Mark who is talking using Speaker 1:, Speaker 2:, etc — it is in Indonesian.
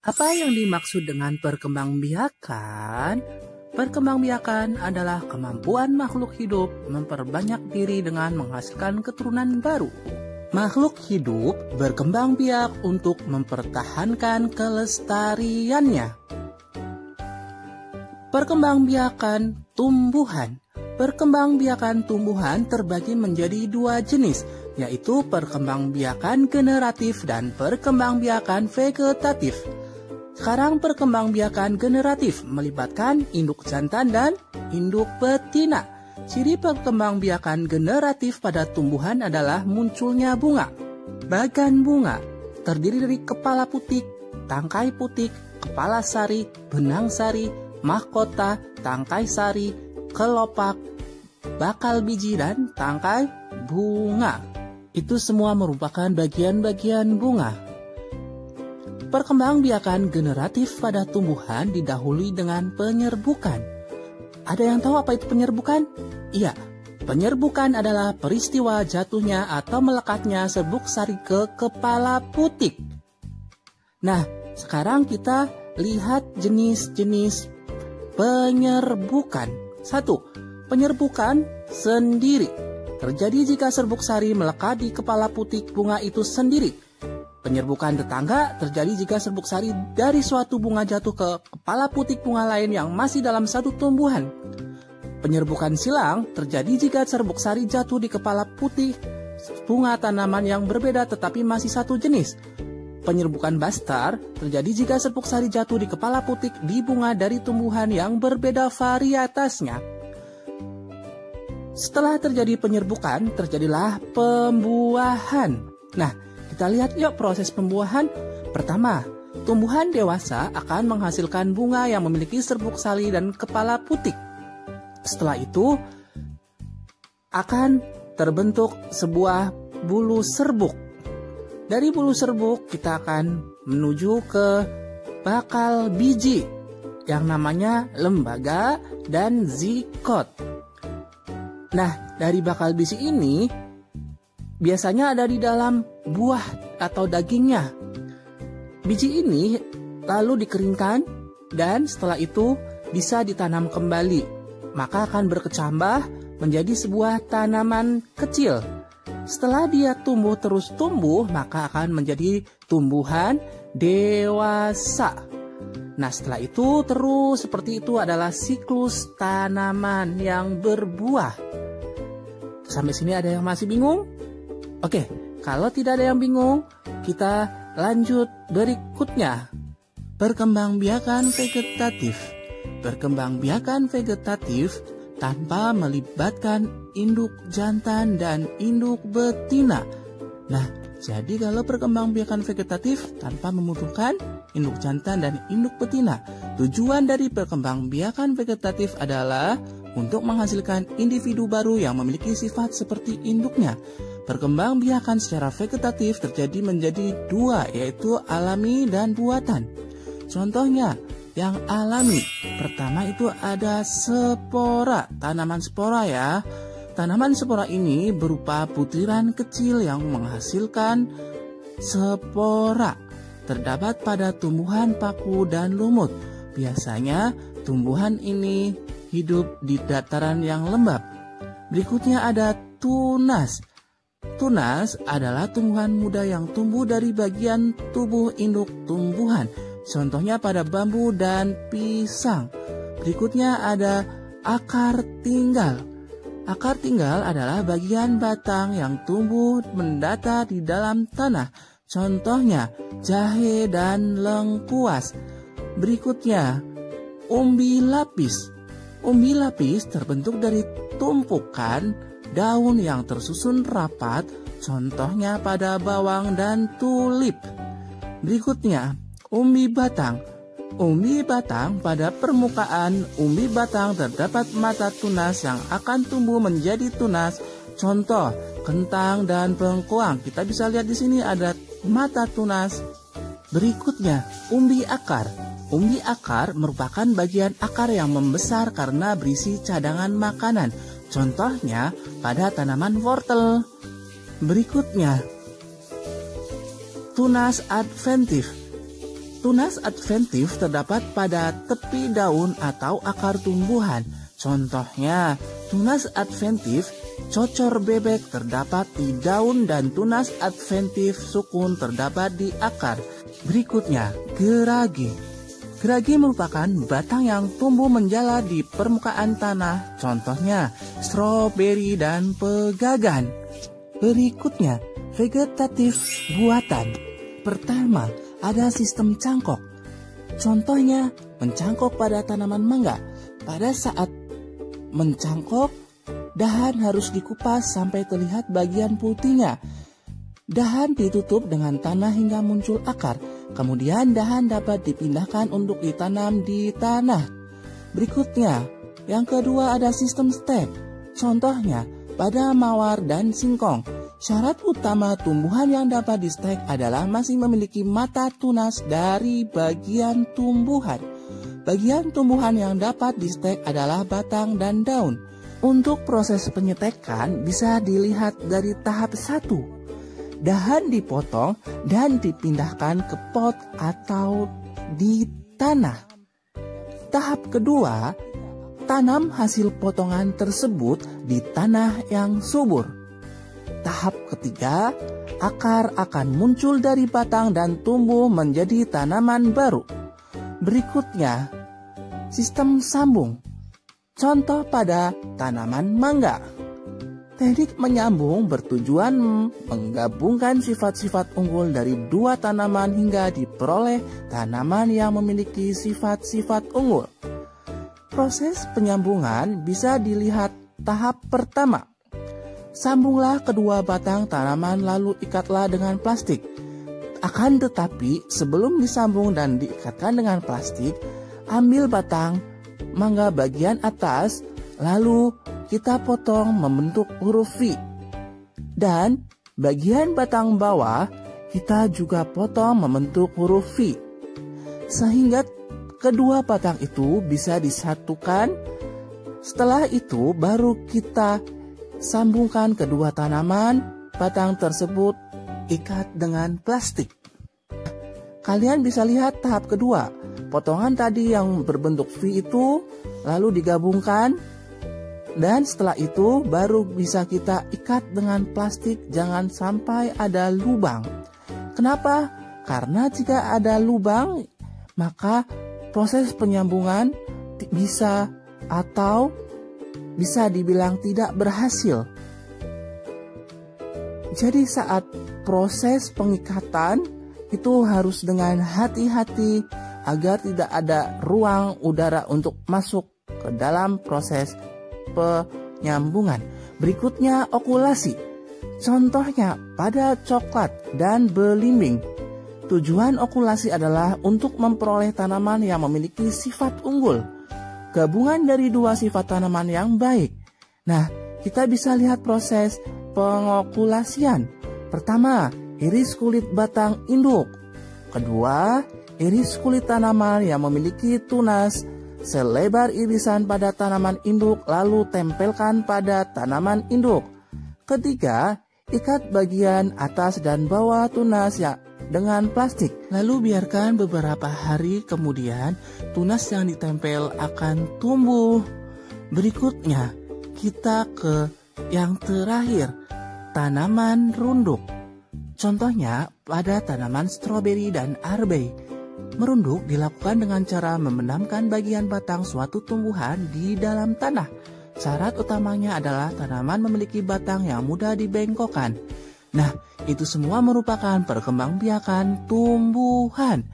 Speaker 1: Apa yang dimaksud dengan perkembangbiakan? Perkembangbiakan adalah kemampuan makhluk hidup memperbanyak diri dengan menghasilkan keturunan baru. Makhluk hidup berkembang biak untuk mempertahankan kelestariannya. Perkembangbiakan tumbuhan. Perkembangbiakan tumbuhan terbagi menjadi dua jenis, yaitu perkembangbiakan generatif dan perkembangbiakan vegetatif. Sekarang perkembangbiakan generatif melibatkan induk jantan dan induk betina. Ciri perkembangbiakan generatif pada tumbuhan adalah munculnya bunga. Bagan bunga terdiri dari kepala putik, tangkai putik, kepala sari, benang sari, mahkota, tangkai sari, kelopak, bakal biji, dan tangkai bunga. Itu semua merupakan bagian-bagian bunga. Perkembangbiakan generatif pada tumbuhan didahului dengan penyerbukan. Ada yang tahu apa itu penyerbukan? Iya, penyerbukan adalah peristiwa jatuhnya atau melekatnya serbuk sari ke kepala putik. Nah, sekarang kita lihat jenis-jenis penyerbukan. 1. Penyerbukan sendiri. Terjadi jika serbuk sari melekat di kepala putik bunga itu sendiri. Penyerbukan tetangga terjadi jika serbuk sari dari suatu bunga jatuh ke kepala putik bunga lain yang masih dalam satu tumbuhan. Penyerbukan silang terjadi jika serbuk sari jatuh di kepala putik bunga tanaman yang berbeda tetapi masih satu jenis. Penyerbukan bastar terjadi jika serbuk sari jatuh di kepala putik di bunga dari tumbuhan yang berbeda varietasnya. Setelah terjadi penyerbukan, terjadilah pembuahan. Nah, kita lihat yuk proses pembuahan. Pertama, tumbuhan dewasa akan menghasilkan bunga yang memiliki serbuk sari dan kepala putik. Setelah itu, akan terbentuk sebuah bulu serbuk. Dari bulu serbuk, kita akan menuju ke bakal biji yang namanya lembaga dan zigot. Nah, dari bakal biji ini biasanya ada di dalam buah atau dagingnya. Biji ini lalu dikeringkan dan setelah itu bisa ditanam kembali. Maka akan berkecambah menjadi sebuah tanaman kecil. Setelah dia tumbuh terus tumbuh, maka akan menjadi tumbuhan dewasa. Nah, setelah itu terus seperti itu adalah siklus tanaman yang berbuah. Sampai sini ada yang masih bingung? Oke, kalau tidak ada yang bingung, kita lanjut berikutnya. Perkembangbiakan vegetatif. Perkembangbiakan vegetatif tanpa melibatkan induk jantan dan induk betina. Nah, jadi kalau perkembangbiakan vegetatif tanpa membutuhkan induk jantan dan induk betina. Tujuan dari perkembangbiakan vegetatif adalah untuk menghasilkan individu baru yang memiliki sifat seperti induknya. Perkembangbiakan secara vegetatif terjadi menjadi dua, yaitu alami dan buatan. Contohnya, yang alami, pertama itu ada spora, tanaman spora ya. Tanaman spora ini berupa butiran kecil yang menghasilkan spora. Terdapat pada tumbuhan paku dan lumut. Biasanya tumbuhan ini hidup di dataran yang lembab. Berikutnya ada tunas. Tunas adalah tumbuhan muda yang tumbuh dari bagian tubuh induk tumbuhan. Contohnya pada bambu dan pisang. Berikutnya ada akar tinggal. Akar tinggal adalah bagian batang yang tumbuh mendatar di dalam tanah. Contohnya jahe dan lengkuas. Berikutnya umbi lapis. Umbi lapis terbentuk dari tumpukan daun yang tersusun rapat. Contohnya pada bawang dan tulip. Berikutnya umbi batang. Umbi batang, pada permukaan umbi batang terdapat mata tunas yang akan tumbuh menjadi tunas. Contoh, kentang dan bengkoang. Kita bisa lihat di sini ada mata tunas. Berikutnya, umbi akar. Umbi akar merupakan bagian akar yang membesar karena berisi cadangan makanan. Contohnya pada tanaman wortel. Berikutnya, tunas adventif. Tunas adventif terdapat pada tepi daun atau akar tumbuhan. Contohnya, tunas adventif cocor bebek terdapat di daun dan tunas adventif sukun terdapat di akar. Berikutnya, geragi. Geragi merupakan batang yang tumbuh menjala di permukaan tanah. Contohnya, stroberi dan pegagan. Berikutnya, vegetatif buatan. Pertama, ada sistem cangkok. Contohnya, mencangkok pada tanaman mangga. Pada saat mencangkok, dahan harus dikupas sampai terlihat bagian putihnya. Dahan ditutup dengan tanah hingga muncul akar. Kemudian dahan dapat dipindahkan untuk ditanam di tanah. Berikutnya, yang kedua ada sistem stek. Contohnya, pada mawar dan singkong. Syarat utama tumbuhan yang dapat di stek adalah masih memiliki mata tunas dari bagian tumbuhan. Bagian tumbuhan yang dapat di stek adalah batang dan daun. Untuk proses penyetekan bisa dilihat dari tahap 1. Dahan dipotong dan dipindahkan ke pot atau di tanah. Tahap kedua, tanam hasil potongan tersebut di tanah yang subur. Tahap ketiga, akar akan muncul dari batang dan tumbuh menjadi tanaman baru. Berikutnya, sistem sambung. Contoh pada tanaman mangga. Teknik menyambung bertujuan menggabungkan sifat-sifat unggul dari dua tanaman hingga diperoleh tanaman yang memiliki sifat-sifat unggul. Proses penyambungan bisa dilihat tahap pertama. Sambunglah kedua batang tanaman lalu ikatlah dengan plastik. Akan tetapi sebelum disambung dan diikatkan dengan plastik, ambil batang mangga bagian atas lalu kita potong membentuk huruf V. Dan bagian batang bawah kita juga potong membentuk huruf V. Sehingga kedua batang itu bisa disatukan. Setelah itu baru kita sambungkan kedua tanaman. Batang tersebut ikat dengan plastik. Kalian bisa lihat tahap kedua. Potongan tadi yang berbentuk V itu lalu digabungkan. Dan setelah itu baru bisa kita ikat dengan plastik, jangan sampai ada lubang. Kenapa? Karena jika ada lubang, maka proses penyambungan bisa atau bisa dibilang tidak berhasil. Jadi saat proses pengikatan itu harus dengan hati-hati agar tidak ada ruang udara untuk masuk ke dalam proses penyambungan. Berikutnya okulasi. Contohnya pada coklat dan belimbing. Tujuan okulasi adalah untuk memperoleh tanaman yang memiliki sifat unggul. Gabungan dari dua sifat tanaman yang baik. Nah, kita bisa lihat proses pengokulasian. Pertama, iris kulit batang induk. Kedua, iris kulit tanaman yang memiliki tunas selebar irisan pada tanaman induk lalu tempelkan pada tanaman induk. Ketiga, ikat bagian atas dan bawah tunas dengan plastik. Lalu biarkan beberapa hari kemudian tunas yang ditempel akan tumbuh. Berikutnya, kita ke yang terakhir, tanaman runduk. Contohnya pada tanaman stroberi dan arbei. Merunduk dilakukan dengan cara membenamkan bagian batang suatu tumbuhan di dalam tanah. Syarat utamanya adalah tanaman memiliki batang yang mudah dibengkokkan. Nah, itu semua merupakan perkembangbiakan tumbuhan.